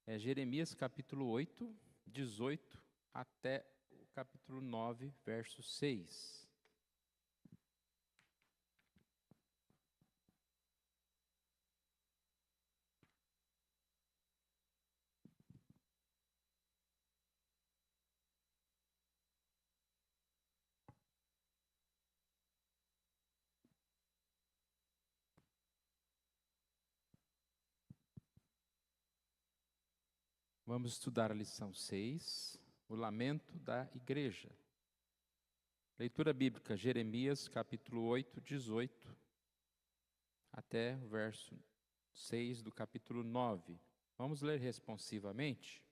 É Jeremias capítulo 8, 18 até o capítulo 9, verso 6. Vamos estudar a lição 6, o lamento da igreja. Leitura bíblica, Jeremias capítulo 8, 18 até o verso 6 do capítulo 9. Vamos ler responsivamente.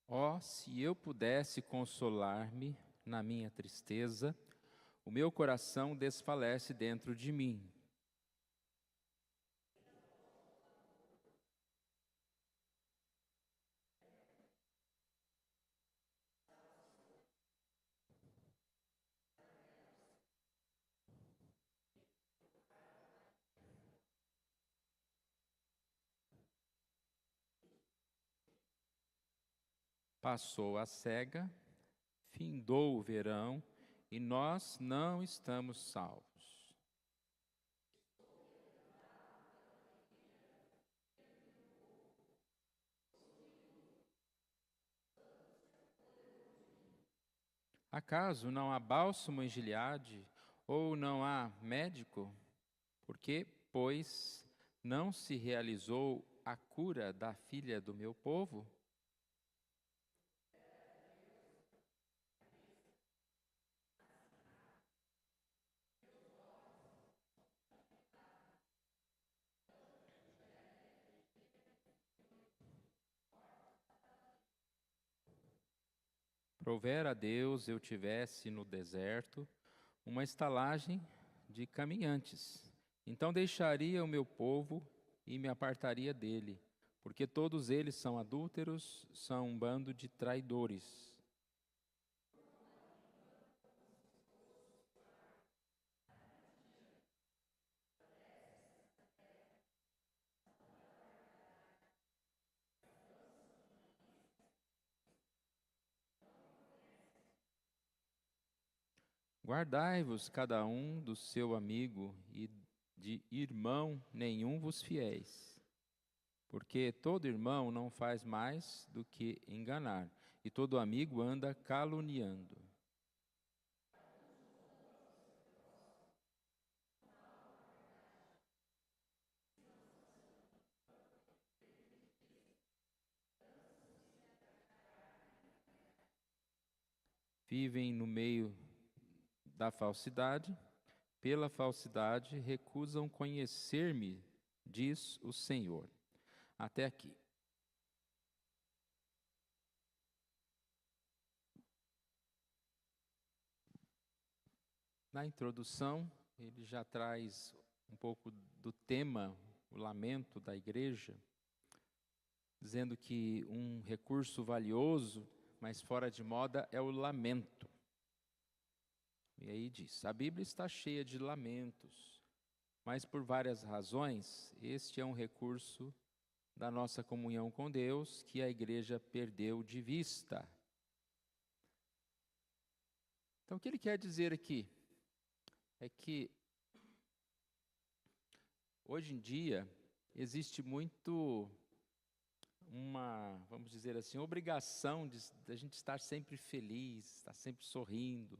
Ó, se eu pudesse consolar-me na minha tristeza, o meu coração desfalece dentro de mim. Passou a cega, findou o verão, e nós não estamos salvos. Acaso não há bálsamo em Gileade, ou não há médico? Porque, pois, não se realizou a cura da filha do meu povo? Provera a Deus eu tivesse no deserto uma estalagem de caminhantes. Então deixaria o meu povo e me apartaria dele, porque todos eles são adúlteros, são um bando de traidores. Guardai-vos cada um do seu amigo, e de irmão nenhum vos fiéis. Porque todo irmão não faz mais do que enganar, e todo amigo anda caluniando. Vivem no meio da falsidade, pela falsidade recusam conhecer-me, diz o Senhor. Até aqui. Na introdução, ele já traz um pouco do tema, o lamento da igreja, dizendo que um recurso valioso, mas fora de moda, é o lamento. E aí diz: a Bíblia está cheia de lamentos, mas por várias razões, este é um recurso da nossa comunhão com Deus que a igreja perdeu de vista. Então, o que ele quer dizer aqui é que hoje em dia existe muito vamos dizer assim, obrigação de a gente estar sempre feliz, estar sempre sorrindo,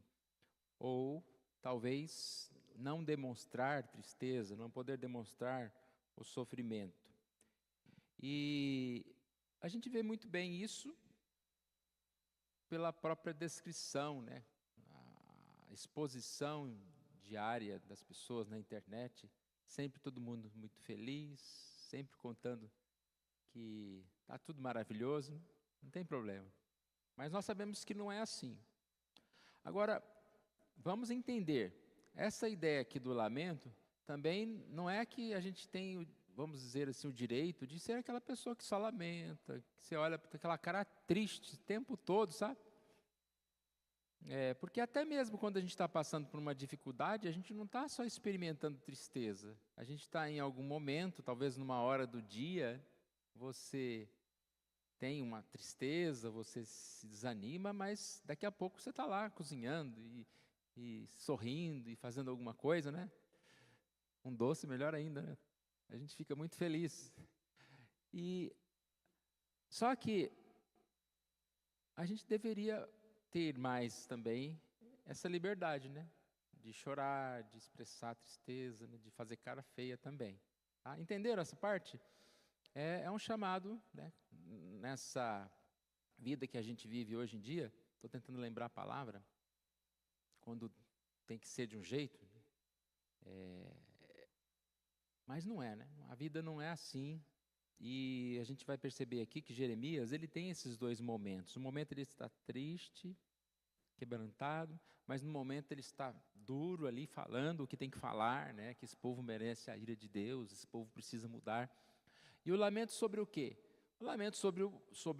ou talvez não demonstrar tristeza, não poder demonstrar o sofrimento. E a gente vê muito bem isso pela própria descrição, né? A exposição diária das pessoas na internet, sempre todo mundo muito feliz, sempre contando que está tudo maravilhoso, não tem problema. Mas nós sabemos que não é assim. Agora, vamos entender, essa ideia aqui do lamento também não é que a gente tem, vamos dizer assim, o direito de ser aquela pessoa que só lamenta, que você olha para aquela cara triste o tempo todo, sabe? Porque até mesmo quando a gente está passando por uma dificuldade, a gente não está só experimentando tristeza. A gente está em algum momento, talvez numa hora do dia, você tem uma tristeza, você se desanima, mas daqui a pouco você está lá cozinhando e sorrindo e fazendo alguma coisa, né? Um doce melhor ainda, né? A gente fica muito feliz. E só que a gente deveria ter mais também essa liberdade, né? De chorar, de expressar tristeza, né? De fazer cara feia também. Tá? Entenderam essa parte? É um chamado, né? Nessa vida que a gente vive hoje em dia. Estou tentando lembrar a palavra. Quando tem que ser de um jeito. Mas não é, né? A vida não é assim. E a gente vai perceber aqui que Jeremias, ele tem esses dois momentos. No momento ele está triste, quebrantado, mas no momento ele está duro ali, falando o que tem que falar, né? Que esse povo merece a ira de Deus, esse povo precisa mudar. E o lamento sobre o quê? O lamento sobre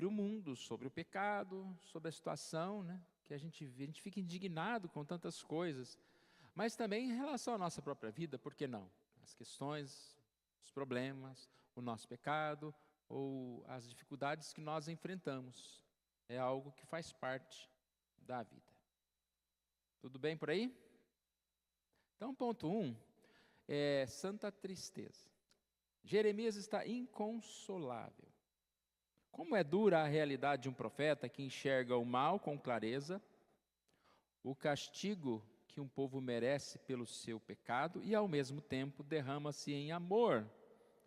o mundo, sobre o pecado, sobre a situação, né? Que a gente fica indignado com tantas coisas, mas também em relação à nossa própria vida, por que não? As questões, os problemas, o nosso pecado ou as dificuldades que nós enfrentamos. É algo que faz parte da vida. Tudo bem por aí? Então, ponto 1 é santa tristeza. Jeremias está inconsolável. Como é dura a realidade de um profeta que enxerga o mal com clareza, o castigo que um povo merece pelo seu pecado e, ao mesmo tempo, derrama-se em amor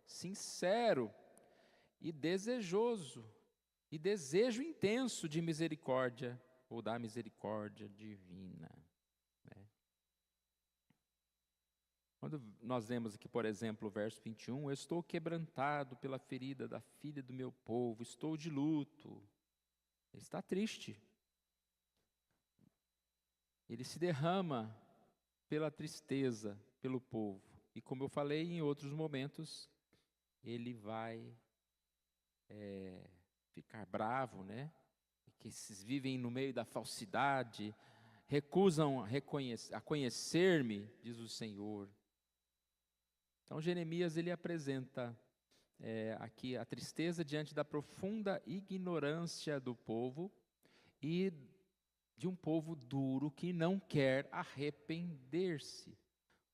sincero e desejoso, e desejo intenso de misericórdia, ou da misericórdia divina. Né? Quando nós lemos aqui, por exemplo, o verso 21, eu estou quebrantado pela ferida da filha do meu povo, estou de luto. Ele está triste. Ele se derrama pela tristeza, pelo povo. E como eu falei em outros momentos, ele vai ficar bravo, né? Que esses vivem no meio da falsidade, recusam a conhecer-me, diz o Senhor. Então Jeremias ele apresenta aqui a tristeza diante da profunda ignorância do povo e de um povo duro que não quer arrepender-se.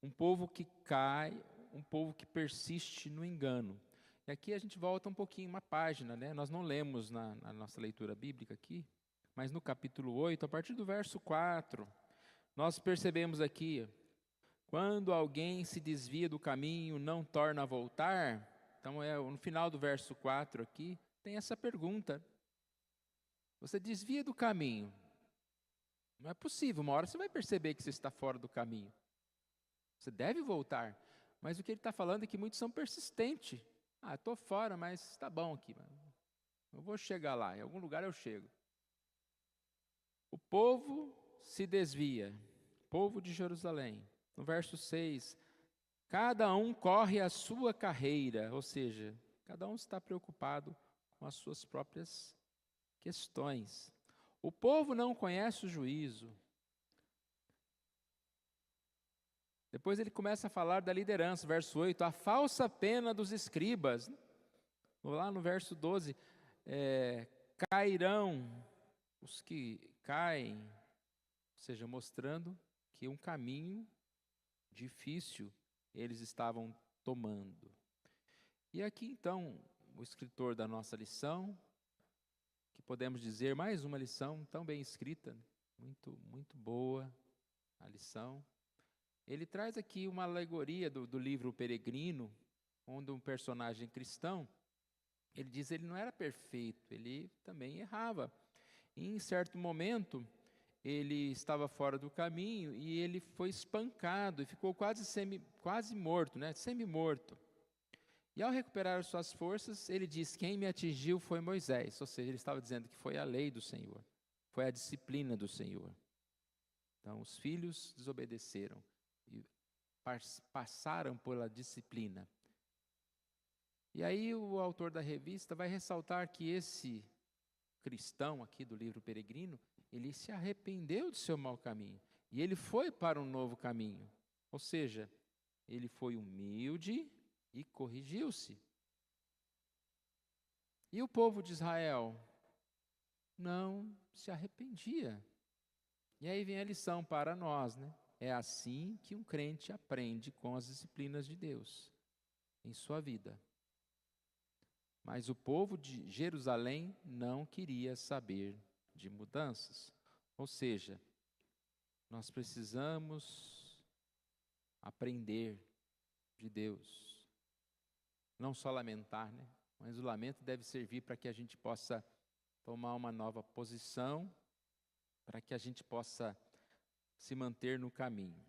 Um povo que cai, um povo que persiste no engano. E aqui a gente volta um pouquinho uma página, né? Nós não lemos na nossa leitura bíblica aqui, mas no capítulo 8, a partir do verso 4, nós percebemos aqui, quando alguém se desvia do caminho, não torna a voltar. Então, no final do verso 4 aqui, tem essa pergunta. Você desvia do caminho. Não é possível, uma hora você vai perceber que você está fora do caminho. Você deve voltar. Mas o que ele está falando é que muitos são persistentes. Estou fora, mas está bom aqui. Eu vou chegar lá, em algum lugar eu chego. O povo se desvia, povo de Jerusalém. No verso 6, cada um corre a sua carreira, ou seja, cada um está preocupado com as suas próprias questões. O povo não conhece o juízo. Depois ele começa a falar da liderança, verso 8, a falsa pena dos escribas. Lá no verso 12, cairão os que caem, ou seja, mostrando que um caminho difícil eles estavam tomando. E aqui então, o escritor da nossa lição, que podemos dizer mais uma lição tão bem escrita, muito, muito boa a lição. Ele traz aqui uma alegoria do livro O Peregrino, onde um personagem cristão, ele diz que ele não era perfeito, ele também errava. E em certo momento, ele estava fora do caminho e ele foi espancado e ficou quase morto, né? Semi-morto. E ao recuperar as suas forças, ele diz, quem me atingiu foi Moisés. Ou seja, ele estava dizendo que foi a lei do Senhor, foi a disciplina do Senhor. Então, os filhos desobedeceram e passaram pela disciplina. E aí o autor da revista vai ressaltar que esse cristão aqui do livro Peregrino, ele se arrependeu do seu mau caminho. E ele foi para um novo caminho. Ou seja, ele foi humilde e corrigiu-se. E o povo de Israel não se arrependia. E aí vem a lição para nós, né? É assim que um crente aprende com as disciplinas de Deus em sua vida. Mas o povo de Jerusalém não queria saber de mudanças. Ou seja, nós precisamos aprender de Deus. Não só lamentar, né? Mas o lamento deve servir para que a gente possa tomar uma nova posição, para que a gente possa se manter no caminho.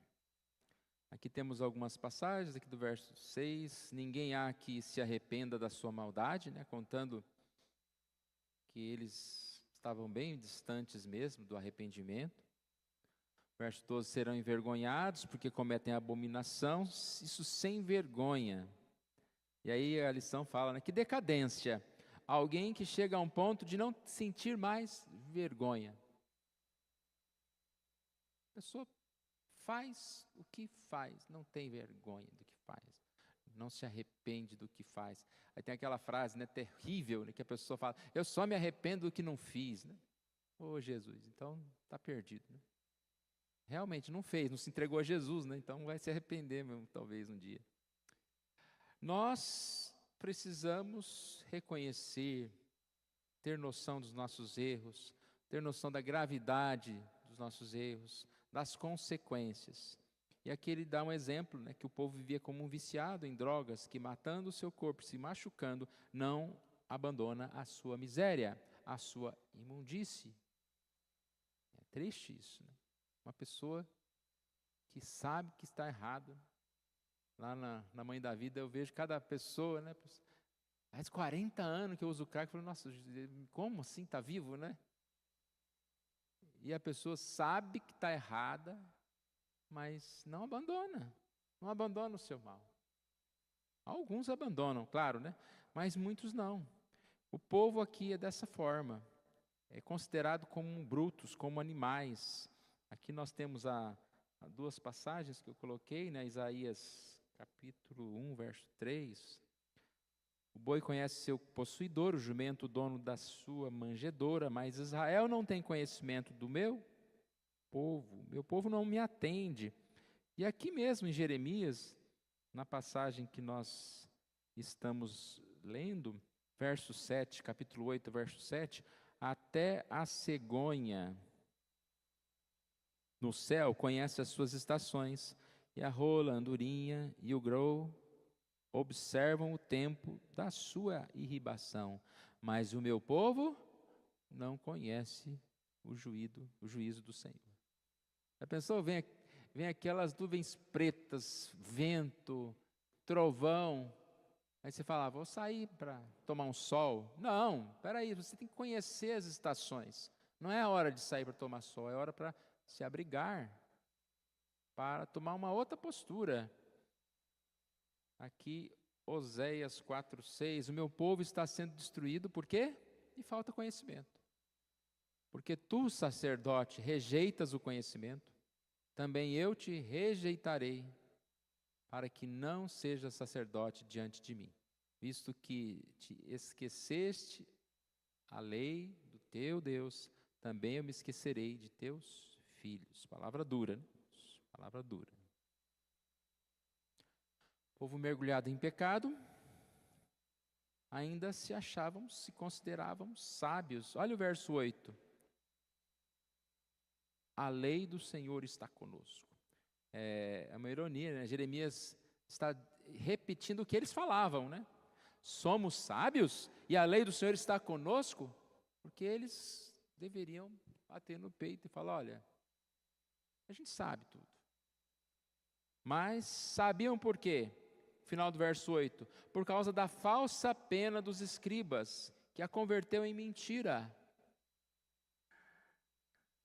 Aqui temos algumas passagens, aqui do verso 6, ninguém há que se arrependa da sua maldade, né? Contando que eles estavam bem distantes mesmo do arrependimento. Verso 12, serão envergonhados porque cometem abominação, isso sem vergonha. E aí a lição fala, né? Que decadência, alguém que chega a um ponto de não sentir mais vergonha. A pessoa faz o que faz, não tem vergonha do que faz, não se arrepende do que faz. Aí tem aquela frase, né, terrível, né, que a pessoa fala, eu só me arrependo do que não fiz, né? Ô Jesus, então está perdido, né? Realmente não fez, não se entregou a Jesus, né? Então vai se arrepender mesmo, talvez um dia. Nós precisamos reconhecer, ter noção dos nossos erros, ter noção da gravidade dos nossos erros, das consequências. E aqui ele dá um exemplo, né, que o povo vivia como um viciado em drogas, que matando o seu corpo, se machucando, não abandona a sua miséria, a sua imundície. É triste isso, né? Uma pessoa que sabe que está errado. Lá na Mãe da Vida eu vejo cada pessoa, né? Faz 40 anos que eu uso crack, eu falo, nossa, como assim está vivo, né? E a pessoa sabe que está errada, mas não abandona o seu mal. Alguns abandonam, claro, né? Mas muitos não. O povo aqui é dessa forma, é considerado como brutos, como animais. Aqui nós temos a duas passagens que eu coloquei, né? Isaías capítulo 1, verso 3. O boi conhece seu possuidor, o jumento o dono da sua manjedoura, mas Israel não tem conhecimento do meu povo não me atende. E aqui mesmo em Jeremias, na passagem que nós estamos lendo, verso 7, capítulo 8, verso 7, até a cegonha no céu conhece as suas estações, e a rola, a andorinha e o grou observam o tempo da sua irribação, mas o meu povo não conhece o juízo do Senhor. Já pensou? Vem aquelas nuvens pretas, vento, trovão, aí você fala, vou sair para tomar um sol. Não, espera aí, você tem que conhecer as estações. Não é a hora de sair para tomar sol, é hora para se abrigar, para tomar uma outra postura. Aqui, Oséias 4:6, o meu povo está sendo destruído, por quê? E falta conhecimento. Porque tu, sacerdote, rejeitas o conhecimento, também eu te rejeitarei, para que não sejas sacerdote diante de mim, visto que te esqueceste a lei do teu Deus, também eu me esquecerei de teus filhos. Palavra dura, né? Palavra dura. O povo mergulhado em pecado, ainda se consideravam sábios. Olha o verso 8. A lei do Senhor está conosco. É uma ironia, né? Jeremias está repetindo o que eles falavam, né? Somos sábios e a lei do Senhor está conosco, porque eles deveriam bater no peito e falar, olha, a gente sabe tudo. Mas sabiam por quê? Final do verso 8. Por causa da falsa pena dos escribas, que a converteu em mentira.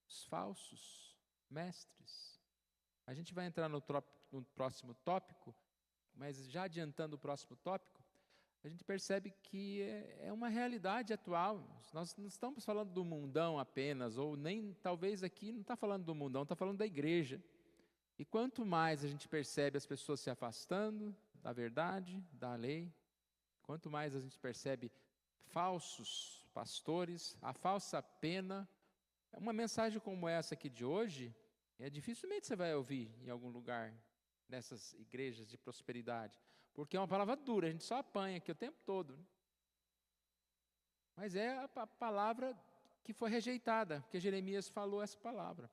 Os falsos mestres. A gente vai entrar no próximo tópico, mas já adiantando o próximo tópico, a gente percebe que é uma realidade atual. Nós não estamos falando do mundão apenas, ou nem, talvez aqui não está falando do mundão, está falando da igreja. E quanto mais a gente percebe as pessoas se afastando da verdade, da lei, quanto mais a gente percebe falsos pastores, a falsa pena, uma mensagem como essa aqui de hoje, dificilmente você vai ouvir em algum lugar, nessas igrejas de prosperidade, porque é uma palavra dura, a gente só apanha aqui o tempo todo. Mas é a palavra que foi rejeitada, porque Jeremias falou essa palavra.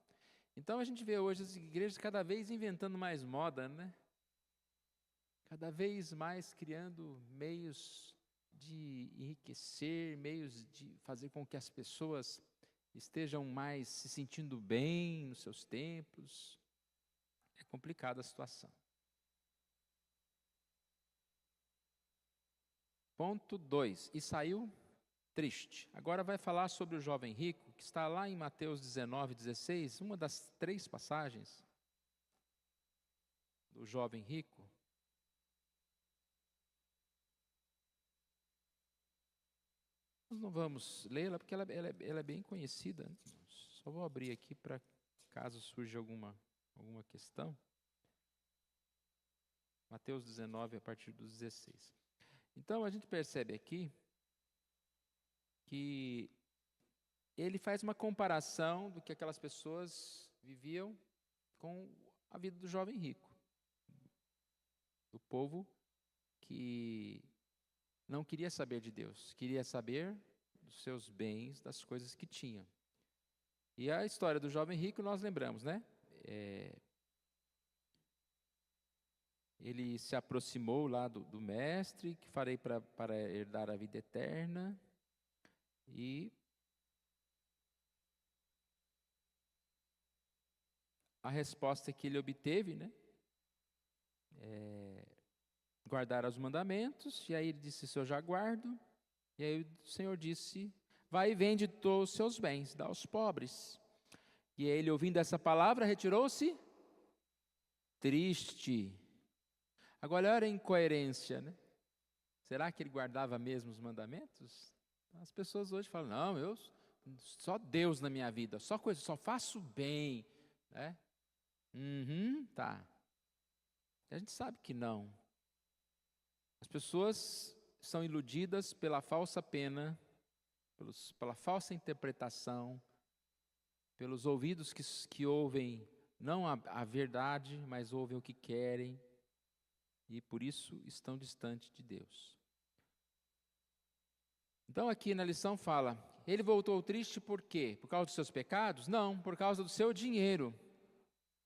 Então a gente vê hoje as igrejas cada vez inventando mais moda, né? Cada vez mais criando meios de enriquecer, meios de fazer com que as pessoas estejam mais se sentindo bem nos seus templos. É complicada a situação. Ponto 2. E saiu triste. Agora vai falar sobre o jovem rico, que está lá em Mateus 19, 16, uma das 3 passagens do jovem rico. Nós não vamos lê-la, porque ela é bem conhecida. Só vou abrir aqui para caso surja alguma questão. Mateus 19, a partir dos 16. Então, a gente percebe aqui que ele faz uma comparação do que aquelas pessoas viviam com a vida do jovem rico. Do povo que não queria saber de Deus, queria saber dos seus bens, das coisas que tinha. E a história do jovem rico nós lembramos, né? Ele se aproximou lá do mestre, que farei para herdar a vida eterna, e a resposta que ele obteve, né? Guardar os mandamentos, e aí ele disse, isso eu já guardo, e aí o Senhor disse, vai e vende todos os seus bens, dá aos pobres. E ele, ouvindo essa palavra, retirou-se triste. Agora, olha a incoerência, né? Será que ele guardava mesmo os mandamentos? As pessoas hoje falam, não, só Deus na minha vida, só faço bem, né? Tá. E a gente sabe que não. As pessoas são iludidas pela falsa pena, pela falsa interpretação, pelos ouvidos que ouvem não a verdade, mas ouvem o que querem, e por isso estão distantes de Deus. Então aqui na lição fala, ele voltou triste por quê? Por causa dos seus pecados? Não, por causa do seu dinheiro.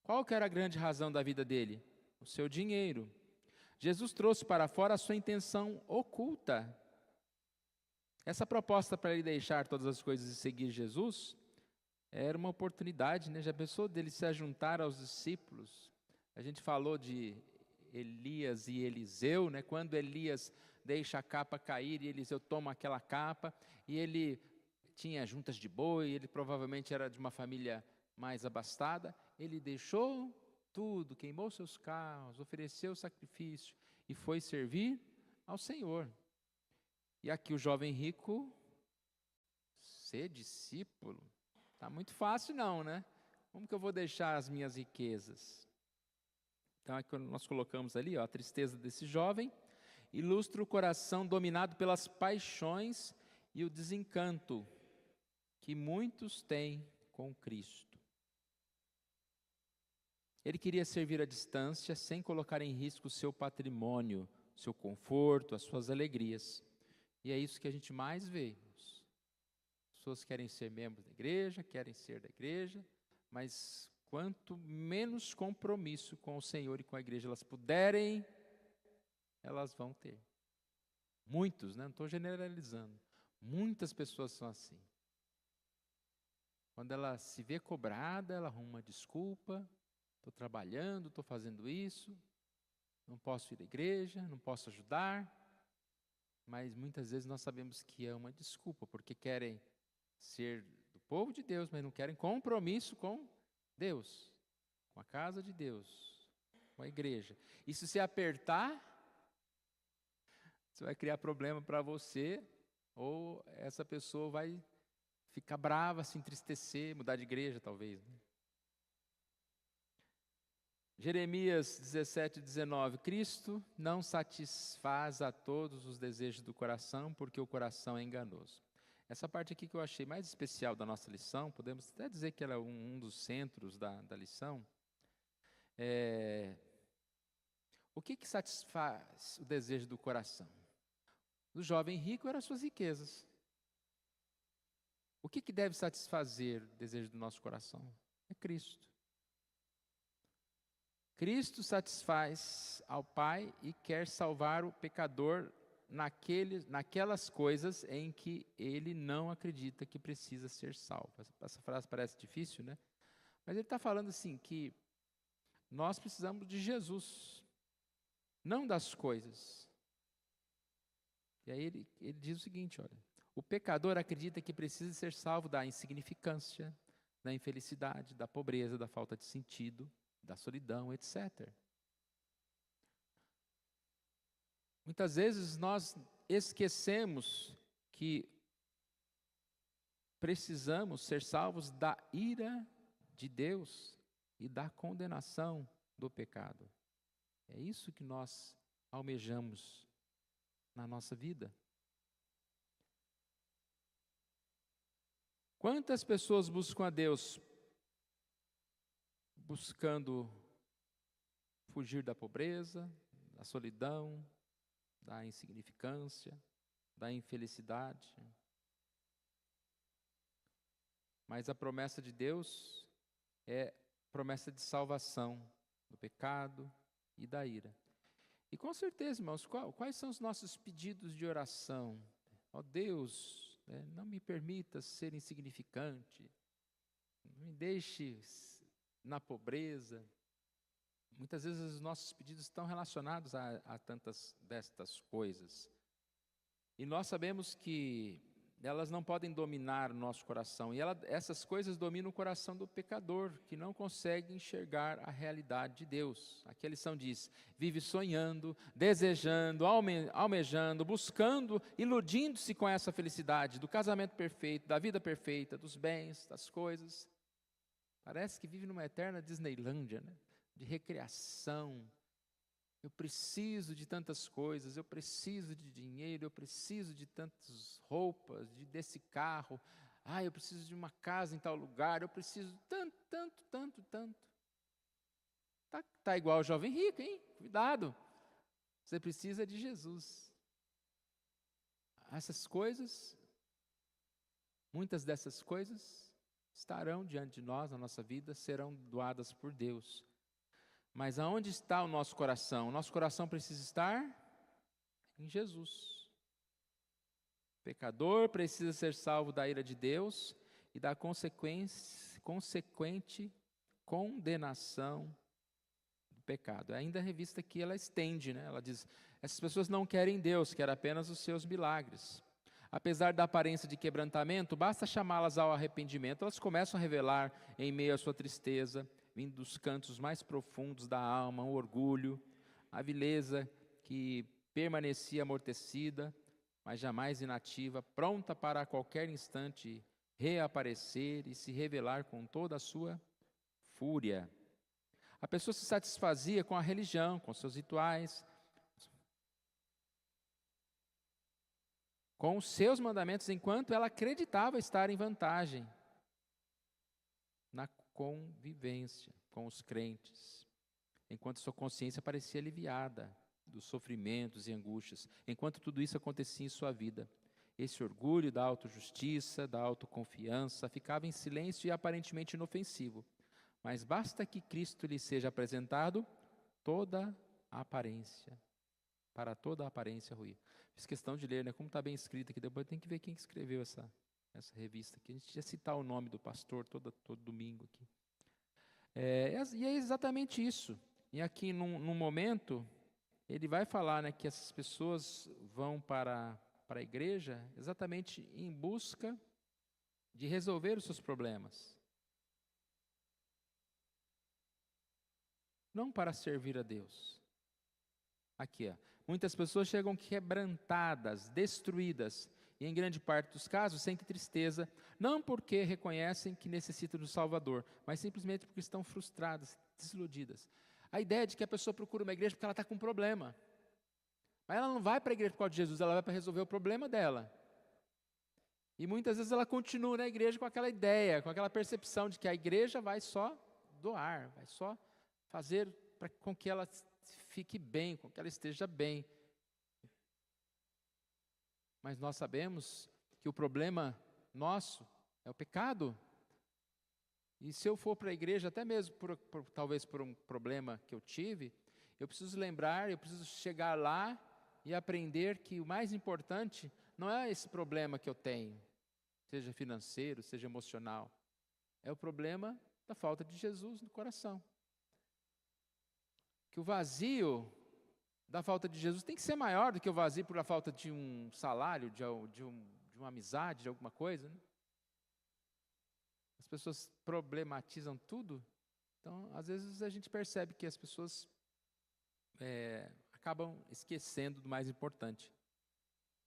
Qual que era a grande razão da vida dele? O seu dinheiro. Jesus trouxe para fora a sua intenção oculta. Essa proposta para ele deixar todas as coisas e seguir Jesus era uma oportunidade, né? Já pensou dele se ajuntar aos discípulos? A gente falou de Elias e Eliseu, né? Quando Elias deixa a capa cair e Eliseu toma aquela capa, e ele tinha juntas de boi, ele provavelmente era de uma família mais abastada, ele deixou tudo, queimou seus carros, ofereceu sacrifício e foi servir ao Senhor. E aqui o jovem rico, ser discípulo, tá muito fácil não, né? Como que eu vou deixar as minhas riquezas? Então aqui nós colocamos ali, ó, a tristeza desse jovem, ilustra o coração dominado pelas paixões e o desencanto que muitos têm com Cristo. Ele queria servir à distância, sem colocar em risco o seu patrimônio, seu conforto, as suas alegrias. E é isso que a gente mais vê. As pessoas querem ser membros da igreja, querem ser da igreja, mas quanto menos compromisso com o Senhor e com a igreja elas puderem, elas vão ter. Muitos, né? Não estou generalizando. Muitas pessoas são assim. Quando ela se vê cobrada, ela arruma uma desculpa. Estou trabalhando, estou fazendo isso, não posso ir à igreja, não posso ajudar. Mas muitas vezes nós sabemos que é uma desculpa, porque querem ser do povo de Deus, mas não querem compromisso com Deus, com a casa de Deus, com a igreja. E se apertar, Você vai criar problema para você, ou essa pessoa vai ficar brava, se entristecer, mudar de igreja talvez, né? Jeremias 17:19, Cristo não satisfaz a todos os desejos do coração, porque o coração é enganoso. Essa parte aqui que eu achei mais especial da nossa lição, podemos até dizer que ela é um dos centros da lição. O que satisfaz o desejo do coração? Do jovem rico eram as suas riquezas. O que deve satisfazer o desejo do nosso coração? É Cristo. Cristo satisfaz ao Pai e quer salvar o pecador naquelas coisas em que ele não acredita que precisa ser salvo. Essa frase parece difícil, né? Mas ele está falando assim, que nós precisamos de Jesus, não das coisas. E aí ele diz o seguinte, olha, o pecador acredita que precisa ser salvo da insignificância, da infelicidade, da pobreza, da falta de sentido, da solidão, etc. Muitas vezes nós esquecemos que precisamos ser salvos da ira de Deus e da condenação do pecado. É isso que nós almejamos na nossa vida. Quantas pessoas buscam a Deus buscando fugir da pobreza, da solidão, da insignificância, da infelicidade? Mas a promessa de Deus é promessa de salvação do pecado e da ira. E com certeza, irmãos, quais são os nossos pedidos de oração? Ó Deus, não me permita ser insignificante, não me deixe na pobreza. Muitas vezes os nossos pedidos estão relacionados a tantas destas coisas. E nós sabemos que elas não podem dominar o nosso coração. E essas coisas dominam o coração do pecador, que não consegue enxergar a realidade de Deus. Aqui a lição diz, vive sonhando, desejando, almejando, buscando, iludindo-se com essa felicidade do casamento perfeito, da vida perfeita, dos bens, das coisas. Parece que vive numa eterna Disneylândia, né? De recreação. Eu preciso de tantas coisas, eu preciso de dinheiro, eu preciso de tantas roupas, desse carro. Eu preciso de uma casa em tal lugar, eu preciso tanto. Tá igual o jovem rico, hein? Cuidado. Você precisa de Jesus. Essas coisas, muitas dessas coisas, estarão diante de nós, na nossa vida, serão doadas por Deus. Mas aonde está o nosso coração? O nosso coração precisa estar em Jesus. O pecador precisa ser salvo da ira de Deus e da consequente condenação do pecado. Ainda a revista aqui, ela estende, né? Ela diz, essas pessoas não querem Deus, querem apenas os seus milagres. Apesar da aparência de quebrantamento, basta chamá-las ao arrependimento, elas começam a revelar em meio à sua tristeza, vindo dos cantos mais profundos da alma, o orgulho, a vileza que permanecia amortecida, mas jamais inativa, pronta para a qualquer instante reaparecer e se revelar com toda a sua fúria. A pessoa se satisfazia com a religião, com seus rituais, com os seus mandamentos, enquanto ela acreditava estar em vantagem na convivência com os crentes, enquanto sua consciência parecia aliviada dos sofrimentos e angústias, enquanto tudo isso acontecia em sua vida. Esse orgulho da autojustiça, da autoconfiança, ficava em silêncio e aparentemente inofensivo, mas basta que Cristo lhe seja apresentado, toda a aparência, para toda a aparência ruir. Fiz questão de ler, né, como está bem escrito aqui, depois tem que ver quem escreveu essa revista aqui. A gente ia citar o nome do pastor todo domingo aqui. E é exatamente isso. E aqui num momento, ele vai falar, né, que essas pessoas vão para a igreja exatamente em busca de resolver os seus problemas. Não para servir a Deus. Aqui, Muitas pessoas chegam quebrantadas, destruídas, e em grande parte dos casos sentem tristeza, não porque reconhecem que necessitam do Salvador, mas simplesmente porque estão frustradas, desiludidas. A ideia de que a pessoa procura uma igreja porque ela está com um problema. Mas ela não vai para a igreja por causa de Jesus, ela vai para resolver o problema dela. E muitas vezes ela continua na igreja com aquela ideia, com aquela percepção de que a igreja vai só doar, vai só fazer com que ela fique bem, com que ela esteja bem. Mas nós sabemos que o problema nosso é o pecado. E se eu for para a igreja, até mesmo talvez por um problema que eu tive, eu preciso lembrar, eu preciso chegar lá e aprender que o mais importante não é esse problema que eu tenho, seja financeiro, seja emocional, é o problema da falta de Jesus no coração. Que o vazio da falta de Jesus tem que ser maior do que o vazio por a falta de um salário, de uma amizade, de alguma coisa, né? As pessoas problematizam tudo, então às vezes a gente percebe que as pessoas acabam esquecendo do mais importante,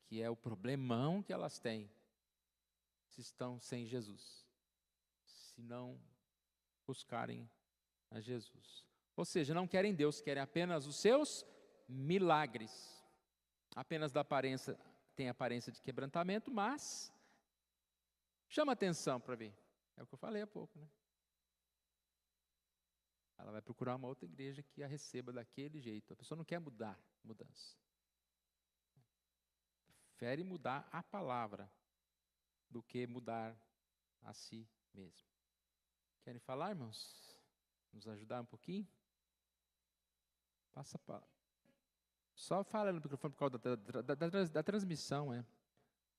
que é o problemão que elas têm se estão sem Jesus, se não buscarem a Jesus. Ou seja, não querem Deus, querem apenas os seus milagres. Apenas tem aparência de quebrantamento, mas chama atenção para ver. É o que eu falei há pouco, né? Ela vai procurar uma outra igreja que a receba daquele jeito. A pessoa não quer mudança. Prefere mudar a palavra do que mudar a si mesmo. Querem falar, irmãos? Nos ajudar um pouquinho? Passa a palavra. Só fala no microfone por causa da transmissão,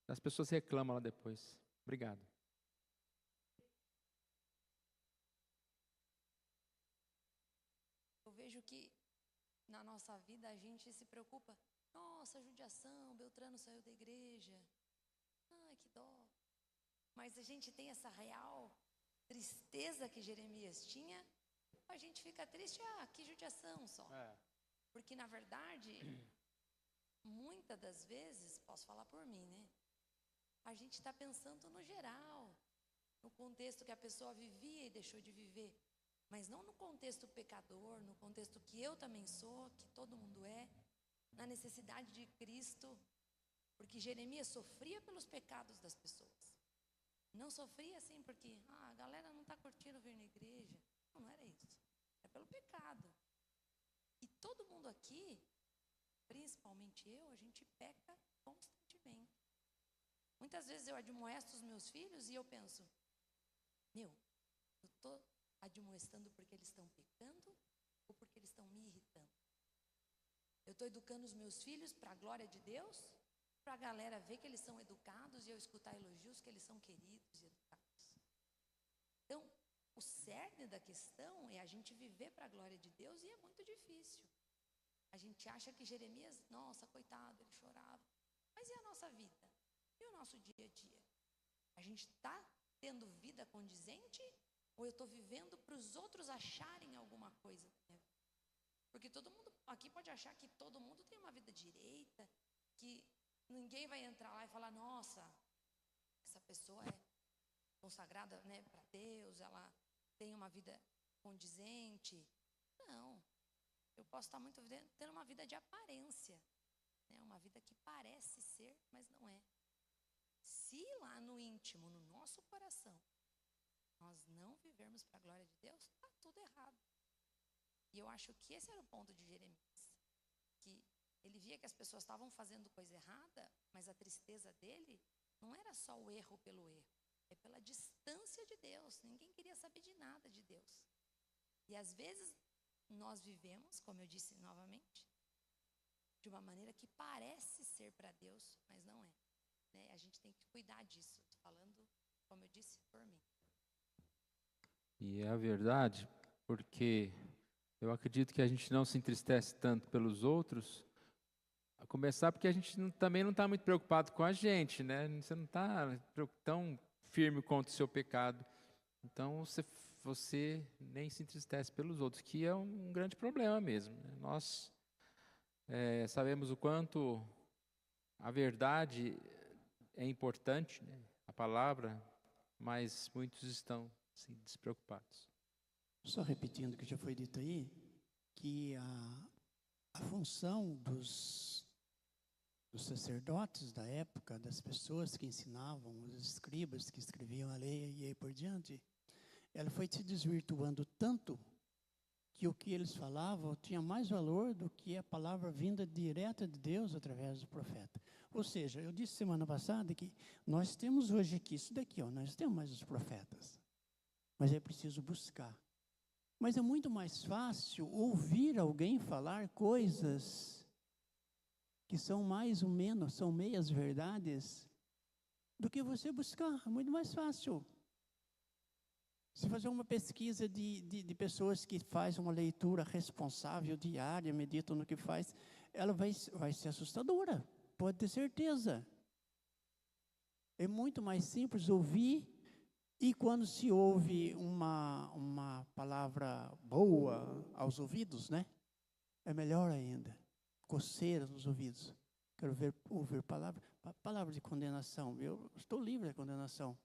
As pessoas reclamam lá depois. Obrigado. Eu vejo que na nossa vida a gente se preocupa. Nossa, judiação, Beltrano saiu da igreja. Ai, que dó. Mas a gente tem essa real tristeza que Jeremias tinha. A gente fica triste, que judiação só. Porque, na verdade, muitas das vezes, posso falar por mim, né? A gente está pensando no geral, no contexto que a pessoa vivia e deixou de viver. Mas não no contexto pecador, no contexto que eu também sou, que todo mundo é, na necessidade de Cristo. Porque Jeremias sofria pelos pecados das pessoas. Não sofria assim porque a galera não está curtindo vir na igreja. Não era isso. É pelo pecado. E todo mundo aqui, principalmente eu, a gente peca constantemente. Muitas vezes eu admoesto os meus filhos e eu penso, eu estou admoestando porque eles estão pecando ou porque eles estão me irritando? Eu estou educando os meus filhos para a glória de Deus, para a galera ver que eles são educados e eu escutar elogios que eles são queridos e educados. Então, o cerne da questão é a gente viver para a glória de Deus e é muito difícil. A gente acha que Jeremias, nossa, coitado, ele chorava. Mas e a nossa vida? E o nosso dia a dia? A gente está tendo vida condizente ou eu estou vivendo para os outros acharem alguma coisa da minha vida? Porque todo mundo aqui pode achar que todo mundo tem uma vida direita, que ninguém vai entrar lá e falar, nossa, essa pessoa é consagrada, né, para Deus, ela tem uma vida condizente. Não, eu posso estar muito tendo uma vida de aparência, né, uma vida que parece ser, mas não é. Se lá no íntimo, no nosso coração, nós não vivermos para a glória de Deus, está tudo errado. E eu acho que esse era o ponto de Jeremias, que ele via que as pessoas estavam fazendo coisa errada, mas a tristeza dele não era só o erro pelo erro, é pela distância de Deus. Ninguém queria saber de nada de Deus. E às vezes nós vivemos, como eu disse novamente, de uma maneira que parece ser para Deus, mas não é. Né? A gente tem que cuidar disso. Estou falando, como eu disse, por mim. E é a verdade, porque eu acredito que a gente não se entristece tanto pelos outros, a começar porque a gente também não está muito preocupado com a gente, né? Você não está tão firme contra o seu pecado. Então, você nem se entristece pelos outros, que é um grande problema mesmo, né? Nós Sabemos o quanto a verdade é importante, né? A palavra, mas muitos estão assim, despreocupados. Só repetindo o que já foi dito aí, que a função dos sacerdotes da época, das pessoas que ensinavam, os escribas que escreviam a lei e aí por diante, ela foi se desvirtuando tanto que o que eles falavam tinha mais valor do que a palavra vinda direta de Deus através do profeta. Ou seja, eu disse semana passada que nós temos hoje aqui isso daqui, nós temos mais os profetas, mas é preciso buscar. Mas é muito mais fácil ouvir alguém falar coisas que são mais ou menos, são meias verdades, do que você buscar. É muito mais fácil. Se fazer uma pesquisa de pessoas que fazem uma leitura responsável diária, meditam no que faz, ela vai ser assustadora, pode ter certeza. É muito mais simples ouvir, e quando se ouve uma palavra boa aos ouvidos, né? É melhor ainda. Coceira nos ouvidos. Quero ouvir palavra de condenação. Eu estou livre da condenação.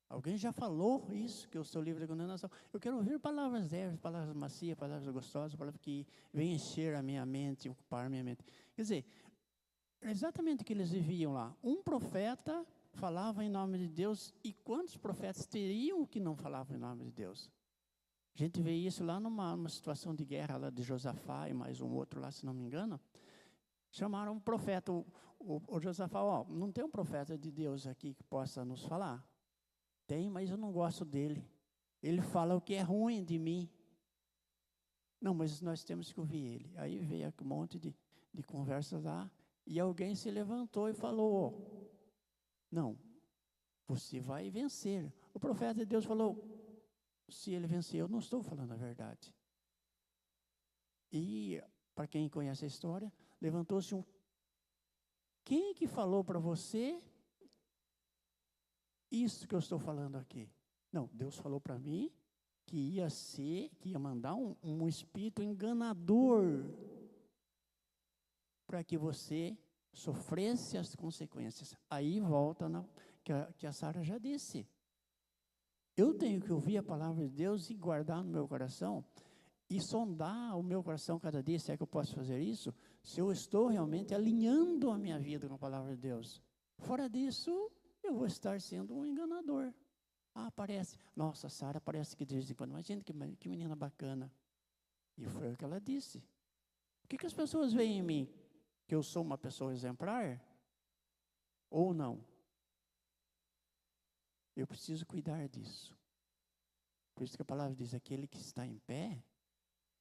Alguém já falou isso, que eu estou livre da condenação. Eu quero ouvir palavras leves, palavras macias, palavras gostosas, palavras que vêm encher a minha mente, ocupar a minha mente. Quer dizer, é exatamente o que eles viviam lá. Um profeta falava em nome de Deus, e quantos profetas teriam que não falavam em nome de Deus? A gente vê isso lá numa situação de guerra lá de Josafá e mais um outro lá, se não me engano. Chamaram um profeta, o Josafá, não tem um profeta de Deus aqui que possa nos falar? Tem, mas eu não gosto dele. Ele fala o que é ruim de mim. Não, mas nós temos que ouvir ele. Aí veio um monte de conversas lá, e alguém se levantou e falou, não, você vai vencer. O profeta de Deus falou, se ele vencer, eu não estou falando a verdade. E, para quem conhece a história, levantou-se quem que falou para você isso que eu estou falando aqui? Não, Deus falou para mim que ia mandar um espírito enganador para que você sofresse as consequências. Aí volta que a Sara já disse. Eu tenho que ouvir a palavra de Deus e guardar no meu coração e sondar o meu coração cada dia, se é que eu posso fazer isso, se eu estou realmente alinhando a minha vida com a palavra de Deus. Fora disso, eu vou estar sendo um enganador. Parece, nossa, Sara parece que de vez em quando, imagina que menina bacana. E foi o que ela disse. O que as pessoas veem em mim? Que eu sou uma pessoa exemplar? Ou não? Eu preciso cuidar disso. Por isso que a palavra diz, aquele que está em pé,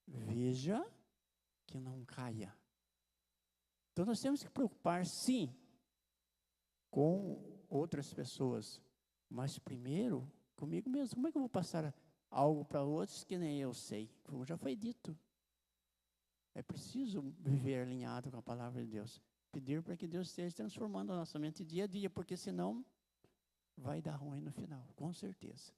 veja que não caia. Então nós temos que preocupar, sim, com outras pessoas, mas primeiro comigo mesmo. Como é que eu vou passar algo para outros que nem eu sei? Como já foi dito. É preciso viver alinhado com a palavra de Deus. Pedir para que Deus esteja transformando a nossa mente dia a dia, porque senão vai dar ruim no final, com certeza.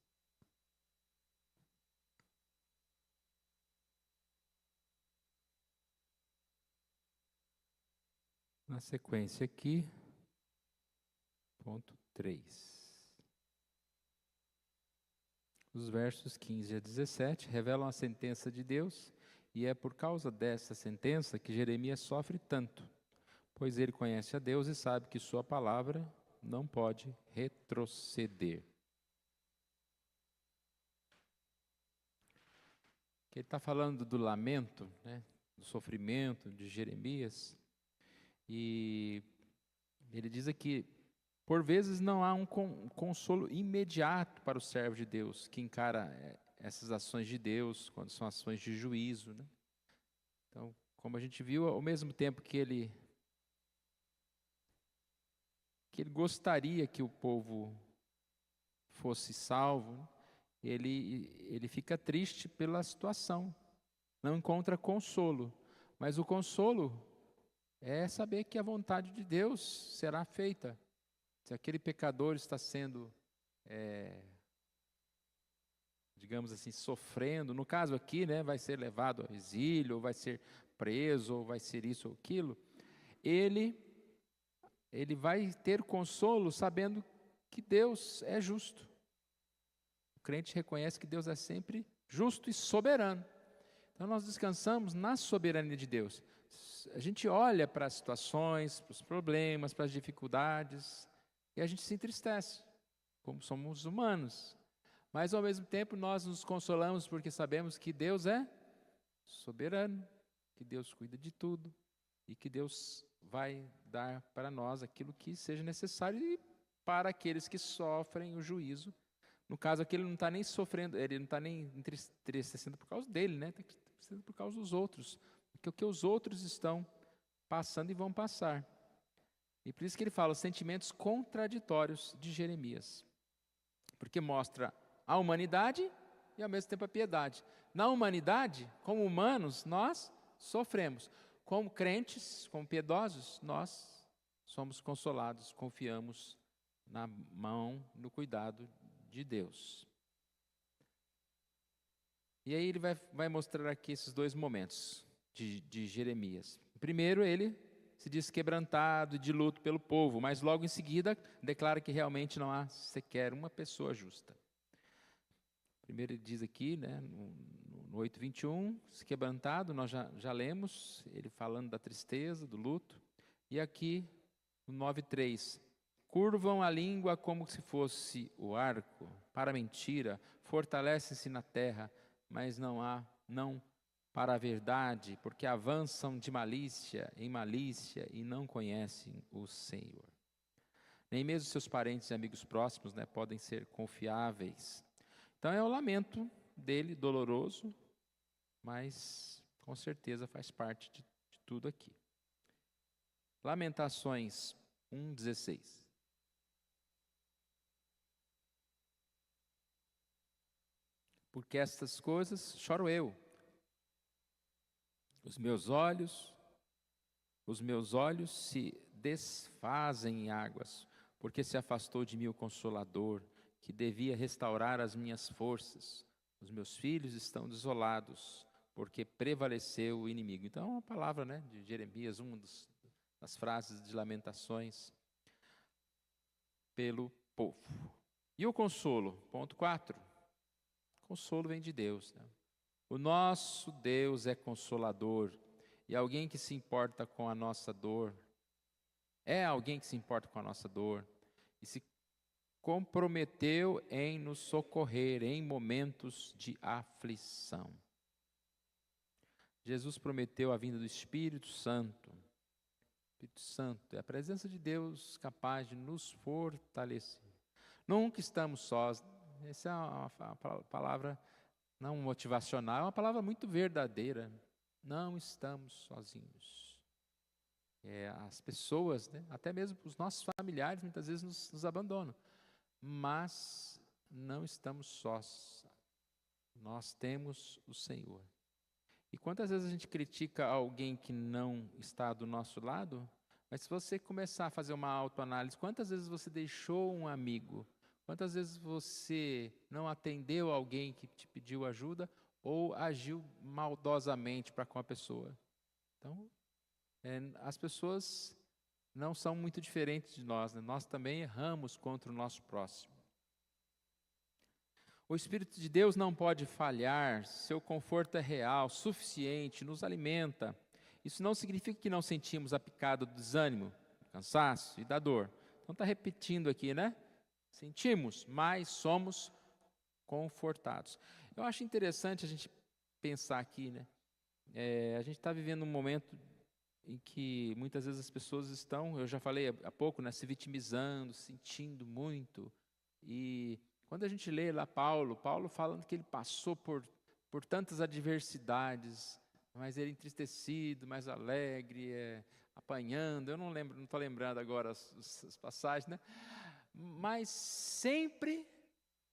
Na sequência aqui, ponto 3. Os versos 15 a 17 revelam a sentença de Deus, e é por causa dessa sentença que Jeremias sofre tanto, pois ele conhece a Deus e sabe que sua palavra não pode retroceder. Ele está falando do lamento, né, do sofrimento de Jeremias, e ele diz aqui, por vezes não há um consolo imediato para o servo de Deus, que encara essas ações de Deus, quando são ações de juízo, né? Então, como a gente viu, ao mesmo tempo que ele gostaria que o povo fosse salvo, ele fica triste pela situação, não encontra consolo, mas o consolo é saber que a vontade de Deus será feita. Se aquele pecador está sendo, digamos assim, sofrendo, no caso aqui, né, vai ser levado ao exílio, ou vai ser preso, ou vai ser isso ou aquilo, ele vai ter consolo sabendo que Deus é justo. O crente reconhece que Deus é sempre justo e soberano. Então nós descansamos na soberania de Deus. A gente olha para as situações, para os problemas, para as dificuldades, e a gente se entristece, como somos humanos. Mas ao mesmo tempo nós nos consolamos porque sabemos que Deus é soberano, que Deus cuida de tudo e que Deus vai dar para nós aquilo que seja necessário e para aqueles que sofrem o juízo. No caso aqui ele não está nem sofrendo, ele não está nem entristecendo por causa dele, né? Está entristecendo por causa dos outros, porque o que os outros estão passando e vão passar. E por isso que ele fala os sentimentos contraditórios de Jeremias, porque mostra a humanidade e ao mesmo tempo a piedade. Na humanidade, como humanos, nós sofremos. Como crentes, como piedosos, nós somos consolados, confiamos na mão, no cuidado de Deus. E aí ele vai mostrar aqui esses dois momentos de Jeremias. Primeiro, ele se diz quebrantado e de luto pelo povo, mas logo em seguida declara que realmente não há sequer uma pessoa justa. Primeiro ele diz aqui, né, no 8:21, se quebrantado, nós já lemos, ele falando da tristeza, do luto. E aqui, no 9:3, curvam a língua como se fosse o arco, para a mentira, fortalecem-se na terra, mas não para a verdade, porque avançam de malícia em malícia e não conhecem o Senhor. Nem mesmo seus parentes e amigos próximos, né, podem ser confiáveis. Então é o lamento dele, doloroso, mas com certeza faz parte de tudo aqui. Lamentações 1:16. Porque estas coisas choro eu. Os meus olhos se desfazem em águas, porque se afastou de mim o Consolador, que devia restaurar as minhas forças. Os meus filhos estão desolados, porque prevaleceu o inimigo. Então, é uma palavra, né, de Jeremias, uma das frases de lamentações pelo povo. E o consolo? Ponto 4. Consolo vem de Deus, né? O nosso Deus é consolador, e alguém que se importa com a nossa dor, é alguém que se importa com a nossa dor, e se comprometeu em nos socorrer em momentos de aflição. Jesus prometeu a vinda do Espírito Santo. O Espírito Santo é a presença de Deus capaz de nos fortalecer. Nunca estamos sós. Essa é uma palavra não motivacional, é uma palavra muito verdadeira. Não estamos sozinhos. As pessoas, né, até mesmo os nossos familiares, muitas vezes nos abandonam. Mas não estamos sós. Nós temos o Senhor. E quantas vezes a gente critica alguém que não está do nosso lado? Mas se você começar a fazer uma autoanálise, quantas vezes você deixou um amigo? Quantas vezes você não atendeu alguém que te pediu ajuda ou agiu maldosamente para com a pessoa? Então, as pessoas não são muito diferentes de nós, né? Nós também erramos contra o nosso próximo. O Espírito de Deus não pode falhar, seu conforto é real, suficiente, nos alimenta. Isso não significa que não sentimos a picada do desânimo, do cansaço e da dor. Então está repetindo aqui, né? Sentimos, mas somos confortados. Eu acho interessante a gente pensar aqui, né? A gente está vivendo um momento em que muitas vezes as pessoas estão, eu já falei há pouco, né, se vitimizando, sentindo muito. E quando a gente lê lá Paulo falando que ele passou por tantas adversidades, mas ele entristecido, mais alegre, apanhando, eu não estou lembrando agora as passagens, né? Mas sempre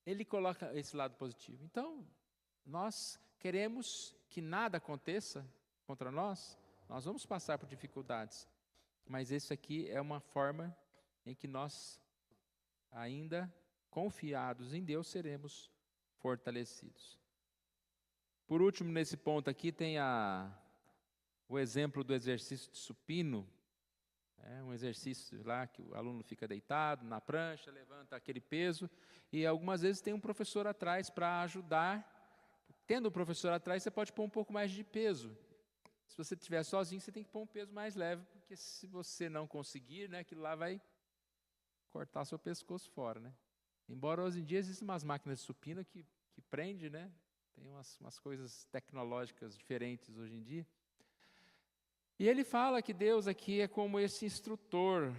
ele coloca esse lado positivo. Então, nós queremos que nada aconteça contra nós vamos passar por dificuldades, mas isso aqui é uma forma em que nós, ainda confiados em Deus, seremos fortalecidos. Por último, nesse ponto aqui, tem a o exemplo do exercício de supino, é um exercício lá que o aluno fica deitado na prancha, levanta aquele peso, e algumas vezes tem um professor atrás para ajudar. Tendo o professor atrás, você pode pôr um pouco mais de peso. Se você estiver sozinho, você tem que pôr um peso mais leve, porque se você não conseguir, né, aquilo lá vai cortar seu pescoço fora, né? Embora hoje em dia existem umas máquinas de supino que prende, né? Tem umas coisas tecnológicas diferentes hoje em dia. E ele fala que Deus aqui é como esse instrutor,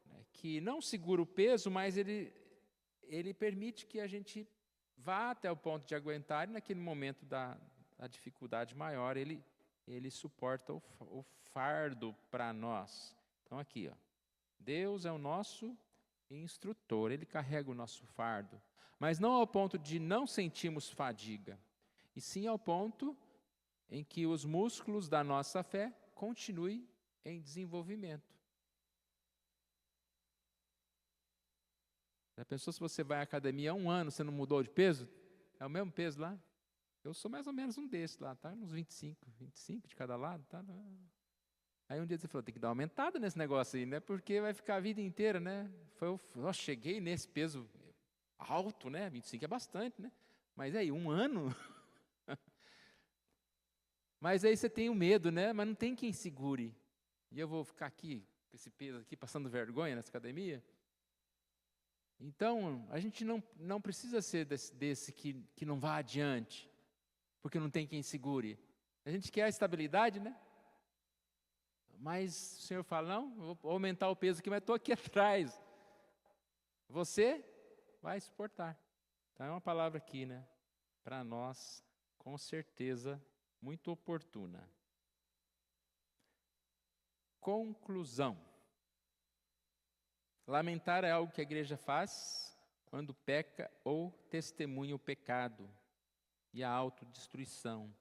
né, que não segura o peso, mas ele permite que a gente vá até o ponto de aguentar, e naquele momento da dificuldade maior, ele suporta o fardo para nós. Então aqui, ó, Deus é o nosso instrutor, Ele carrega o nosso fardo, mas não ao ponto de não sentirmos fadiga, e sim ao ponto em que os músculos da nossa fé continuem em desenvolvimento. Já pensou se você vai à academia há 1 ano, você não mudou de peso? É o mesmo peso lá? Eu sou mais ou menos um desses lá, tá? Uns 25 de cada lado, tá? Aí um dia você falou, tem que dar uma aumentada nesse negócio aí, né? Porque vai ficar a vida inteira, né? Eu cheguei nesse peso alto, né? 25 é bastante, né? Mas aí, 1 ano? Mas aí você tem o medo, né? Mas não tem quem segure. E eu vou ficar aqui, com esse peso aqui, passando vergonha nessa academia? Então, a gente não precisa ser desse que não vá adiante, porque não tem quem segure. A gente quer a estabilidade, né? Mas o Senhor fala, não, vou aumentar o peso aqui, mas estou aqui atrás. Você vai suportar. Então é uma palavra aqui, né? Para nós, com certeza, muito oportuna. Conclusão. Lamentar é algo que a igreja faz quando peca ou testemunha o pecado e a autodestruição.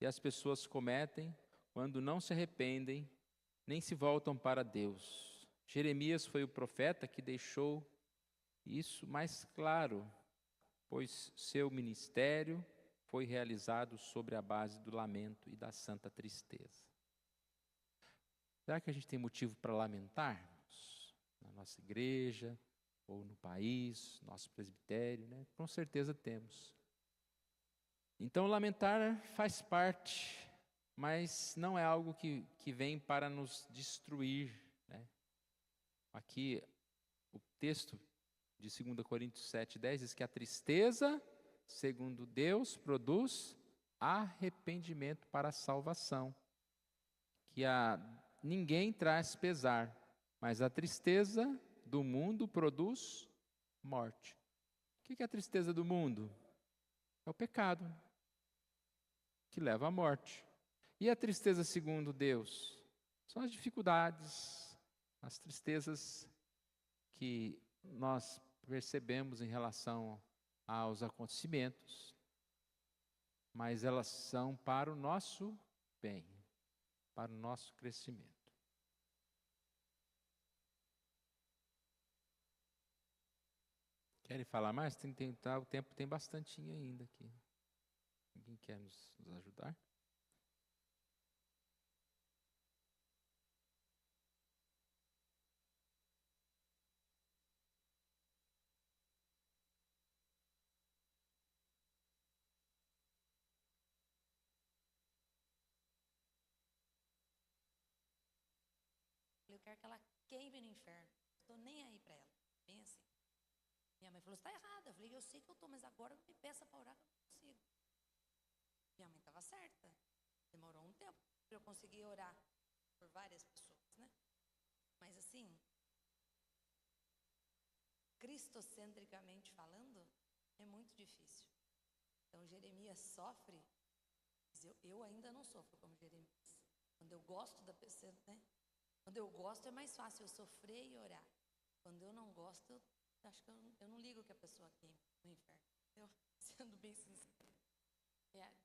E as pessoas cometem quando não se arrependem, nem se voltam para Deus. Jeremias foi o profeta que deixou isso mais claro, pois seu ministério foi realizado sobre a base do lamento e da santa tristeza. Será que a gente tem motivo para lamentarmos na nossa igreja, ou no país, nosso presbitério, né? Com certeza temos. Então, lamentar faz parte, mas não é algo que vem para nos destruir, né? Aqui, o texto de 2 Coríntios 7,10 diz que a tristeza, segundo Deus, produz arrependimento para a salvação, que ninguém traz pesar, mas a tristeza do mundo produz morte. O que é a tristeza do mundo? É o pecado, que leva à morte. E a tristeza segundo Deus? São as dificuldades, as tristezas que nós percebemos em relação aos acontecimentos, mas elas são para o nosso bem, para o nosso crescimento. Querem falar mais? O tempo tem bastantinho ainda aqui. Alguém quer nos ajudar? Eu quero que ela queime no inferno. Estou nem aí para ela. Bem assim. Minha mãe falou, você está errada. Eu falei, eu sei que eu estou, mas agora me peça para orar que eu não consigo. Minha mãe estava certa. Demorou um tempo para eu conseguir orar por várias pessoas, né? Mas assim, cristocentricamente falando, é muito difícil. Então, Jeremias sofre, mas eu ainda não sofro como Jeremias. Quando eu gosto da pessoa, né? Quando eu gosto é mais fácil eu sofrer e orar. Quando eu não gosto, eu acho que eu não ligo que a pessoa queime no inferno. Eu, sendo bem sincera.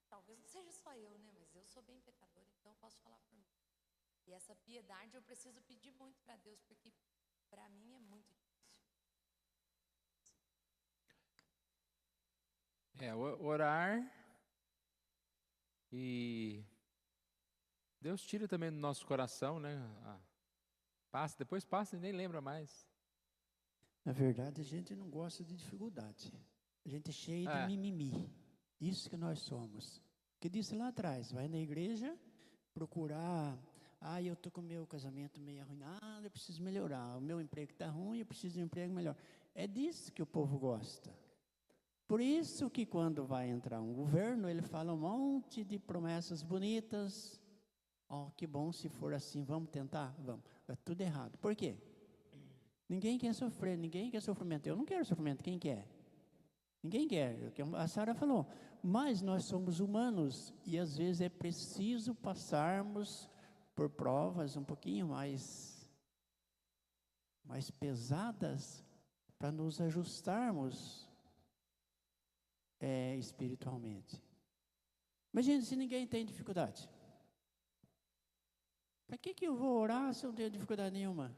Talvez não seja só eu, né? Mas eu sou bem pecadora, então eu posso falar por mim. E essa piedade eu preciso pedir muito para Deus, porque para mim é muito difícil. Orar e Deus tira também do nosso coração, né? Passa, depois passa e nem lembra mais. Na verdade, a gente não gosta de dificuldade. A gente é cheio de mimimi. Isso que nós somos. Que disse lá atrás, vai na igreja procurar, eu estou com o meu casamento meio arruinado, eu preciso melhorar. O meu emprego está ruim, eu preciso de um emprego melhor. É disso que o povo gosta. Por isso que quando vai entrar um governo, ele fala um monte de promessas bonitas. Que bom, se for assim, vamos tentar? Vamos. É tudo errado. Por quê? Ninguém quer sofrer, ninguém quer sofrimento. Eu não quero sofrimento, quem quer? Ninguém quer. A Sara falou, mas nós somos humanos e às vezes é preciso passarmos por provas um pouquinho mais pesadas para nos ajustarmos espiritualmente. Imagina se ninguém tem dificuldade. Para que eu vou orar se eu não tenho dificuldade nenhuma?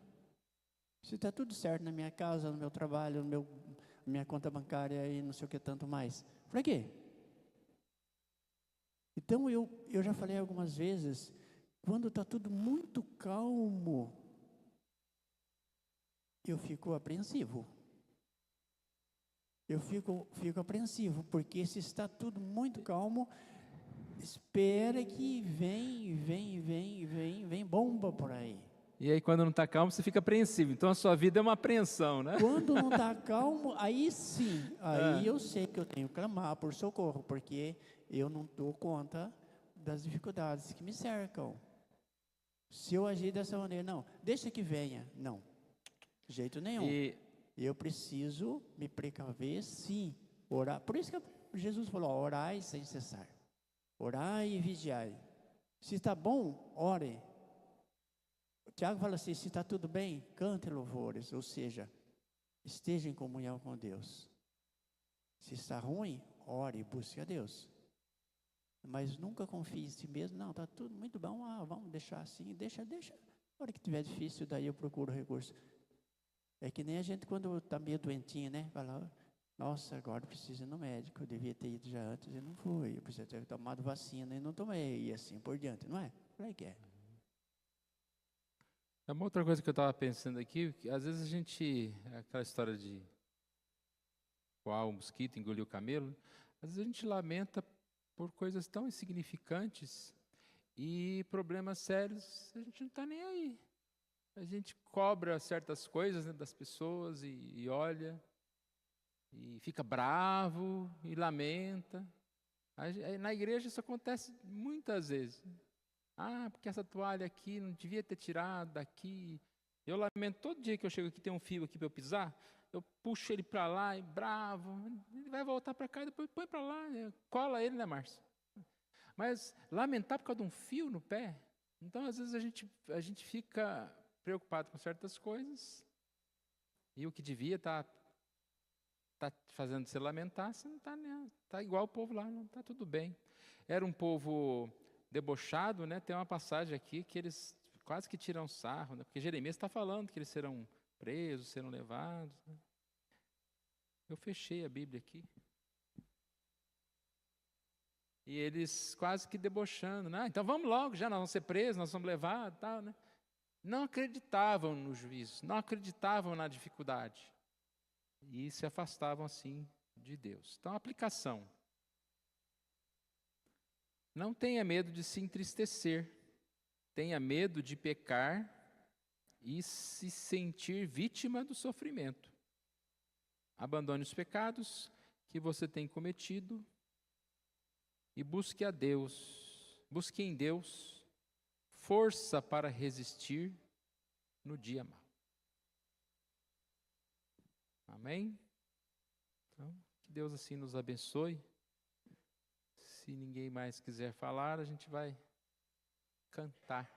Se está tudo certo na minha casa, no meu trabalho, na minha conta bancária e não sei o que tanto mais. Para quê? Então eu já falei algumas vezes, quando está tudo muito calmo, eu fico apreensivo. Eu fico apreensivo, porque se está tudo muito calmo, espera que vem bomba por aí. E aí quando não está calmo, você fica apreensivo. Então a sua vida é uma apreensão, né? Quando não está calmo, aí sim, eu sei que eu tenho que clamar por socorro, porque eu não dou conta das dificuldades que me cercam. Se eu agir dessa maneira, não, deixa que venha, não, de jeito nenhum. Eu preciso me precaver, sim, orar. Por isso que Jesus falou, orai sem cessar. Orai e vigiai. Se está bom, ore. O Tiago fala assim, se está tudo bem, cante louvores, ou seja, esteja em comunhão com Deus. Se está ruim, ore e busque a Deus. Mas nunca confie em si mesmo, não, está tudo muito bom, vamos deixar assim, deixa. Na hora que tiver difícil, daí eu procuro recurso. É que nem a gente quando está meio doentinho, né? Fala, nossa, agora preciso ir no médico, eu devia ter ido já antes e não fui, eu preciso ter tomado vacina e não tomei, e assim por diante, não é? Por aí que é. É uma outra coisa que eu estava pensando aqui, que às vezes a gente, aquela história de qual o mosquito engoliu o camelo, às vezes a gente lamenta por coisas tão insignificantes e problemas sérios, a gente não está nem aí. A gente cobra certas coisas, né, das pessoas e olha, e fica bravo e lamenta. Na igreja isso acontece muitas vezes. Porque essa toalha aqui não devia ter tirado daqui. Eu lamento todo dia que eu chego aqui, tem um fio aqui para eu pisar, eu puxo ele para lá e bravo, ele vai voltar para cá e depois põe para lá, cola ele, né, Márcio? Mas lamentar por causa de um fio no pé, então às vezes a gente fica preocupado com certas coisas e o que devia estar fazendo você lamentar, você não está, né? Está igual o povo lá, não está tudo bem. Era um povo debochado, né? Tem uma passagem aqui que eles quase que tiram sarro, né? Porque Jeremias está falando que eles serão presos, serão levados. Né? Eu fechei a Bíblia aqui. E eles quase que debochando, né? Então vamos logo, já nós vamos ser presos, nós vamos levados, tal, né? Não acreditavam no juízo, não acreditavam na dificuldade. E se afastavam assim de Deus. Então, a aplicação. Não tenha medo de se entristecer. Tenha medo de pecar e se sentir vítima do sofrimento. Abandone os pecados que você tem cometido e busque a Deus. Busque em Deus força para resistir no dia mau. Amém? Então, que Deus assim nos abençoe. Se ninguém mais quiser falar, a gente vai cantar.